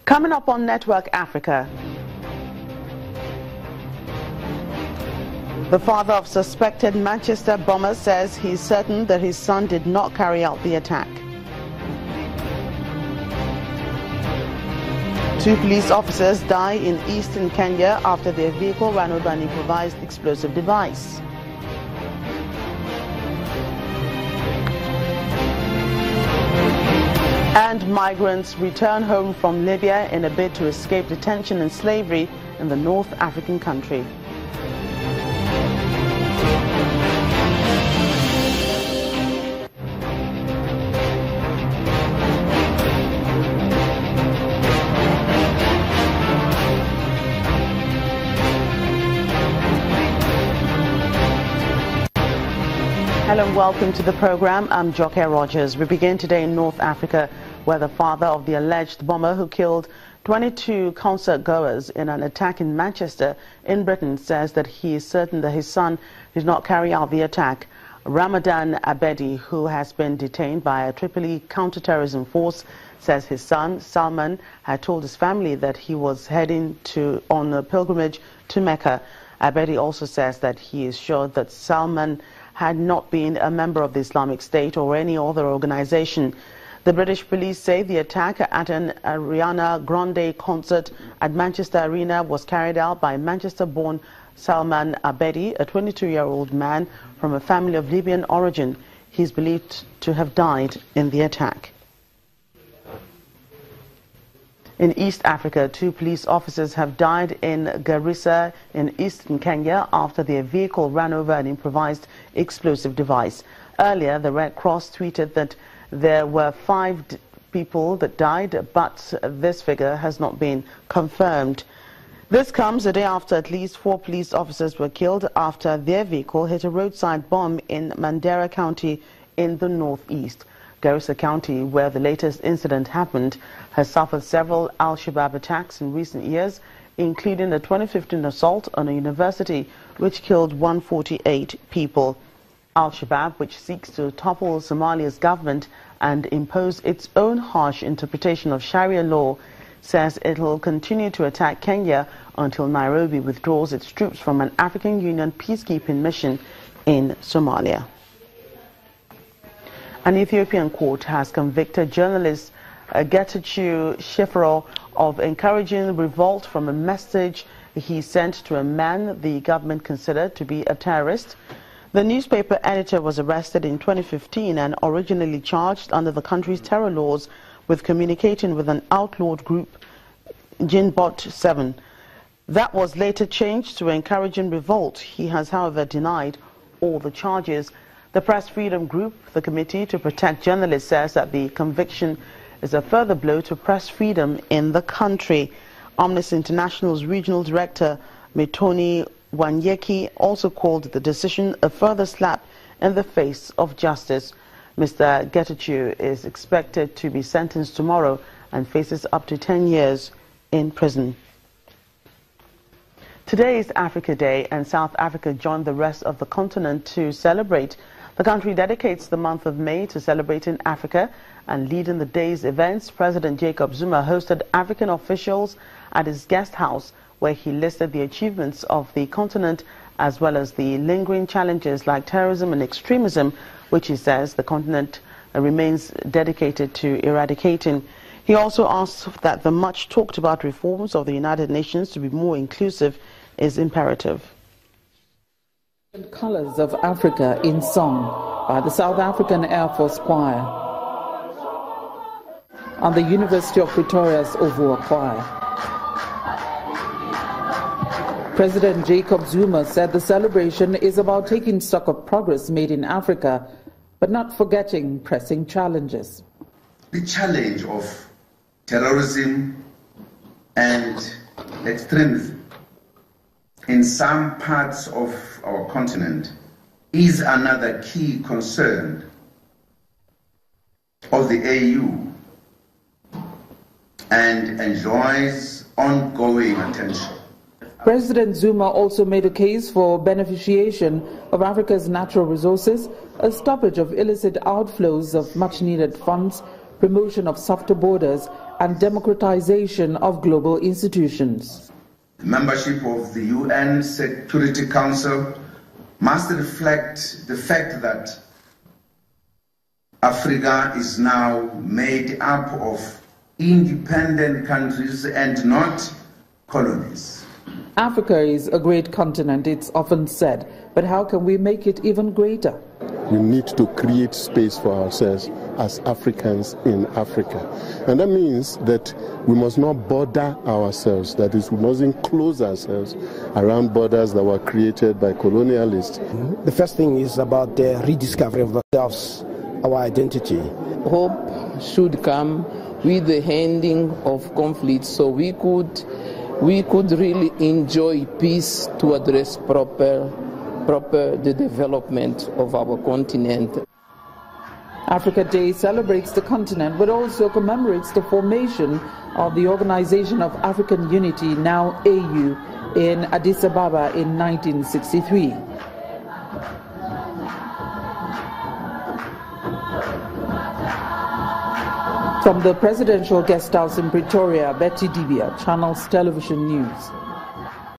Coming up on Network Africa, the father of suspected Manchester bomber says he's certain that his son did not carry out the attack. 2 police officers die in eastern Kenya after their vehicle ran over an improvised explosive device. And migrants return home from Libya in a bid to escape detention and slavery in the North African country. Hello and welcome to the program. I'm Joke Rogers. We begin today in North Africa, where the father of the alleged bomber who killed 22 concert goers in an attack in Manchester in Britain says that he is certain that his son did not carry out the attack. Ramadan Abedi, who has been detained by a Tripoli counter-terrorism force, says his son Salman had told his family that he was heading on a pilgrimage to Mecca. Abedi also says that he is sure that Salman had not been a member of the Islamic State or any other organization. The British police say the attack at an Ariana Grande concert at Manchester Arena was carried out by Manchester-born Salman Abedi, a 22-year-old man from a family of Libyan origin. He is believed to have died in the attack. In East Africa, 2 police officers have died in Garissa in eastern Kenya after their vehicle ran over an improvised explosive device. Earlier, the Red Cross tweeted that there were 5 people that died, but this figure has not been confirmed. This comes a day after at least 4 police officers were killed after their vehicle hit a roadside bomb in Mandera County in the northeast. Garissa County, where the latest incident happened, has suffered several Al-Shabaab attacks in recent years, including the 2015 assault on a university which killed 148 people. Al-Shabaab, which seeks to topple Somalia's government and impose its own harsh interpretation of Sharia law, says it will continue to attack Kenya until Nairobi withdraws its troops from an African Union peacekeeping mission in Somalia. An Ethiopian court has convicted journalist Getachew Shifro of encouraging revolt from a message he sent to a man the government considered to be a terrorist. The newspaper editor was arrested in 2015 and originally charged under the country's terror laws with communicating with an outlawed group, Jinbot 7. That was later changed to encouraging revolt. He has, however, denied all the charges. The Press Freedom Group, the Committee to Protect Journalists, says that the conviction is a further blow to press freedom in the country. Amnesty International's regional director, Mitoni Wanyeki, also called the decision a further slap in the face of justice. Mr. Getachew is expected to be sentenced tomorrow and faces up to 10 years in prison. Today is Africa Day, and South Africa joined the rest of the continent to celebrate. The country dedicates the month of May to celebrating Africa, and leading the day's events, President Jacob Zuma hosted African officials at his guest house, where he listed the achievements of the continent as well as the lingering challenges like terrorism and extremism, which he says the continent remains dedicated to eradicating. He also asked that the much talked about reforms of the United Nations to be more inclusive is imperative. Colors of Africa in song by the South African Air Force Choir on the University of Pretoria's Ovua Choir. President Jacob Zuma said the celebration is about taking stock of progress made in Africa, but not forgetting pressing challenges. The challenge of terrorism and extremism in some parts of our continent is another key concern of the AU and enjoys ongoing attention. President Zuma also made a case for beneficiation of Africa's natural resources, a stoppage of illicit outflows of much-needed funds, promotion of softer borders, and democratization of global institutions. The membership of the UN Security Council must reflect the fact that Africa is now made up of independent countries and not colonies. Africa is a great continent, it's often said, but how can we make it even greater? We need to create space for ourselves as Africans in Africa. And that means that we must not border ourselves, that is, we mustn't close ourselves around borders that were created by colonialists. The first thing is about the rediscovery of ourselves, our identity. Hope should come with the ending of conflict, so we could really enjoy peace to address proper the development of our continent. Africa Day celebrates the continent but also commemorates the formation of the Organization of African Unity, now AU, in Addis Ababa in 1963. From the Presidential Guest House in Pretoria, Betty Dibia, Channels Television News.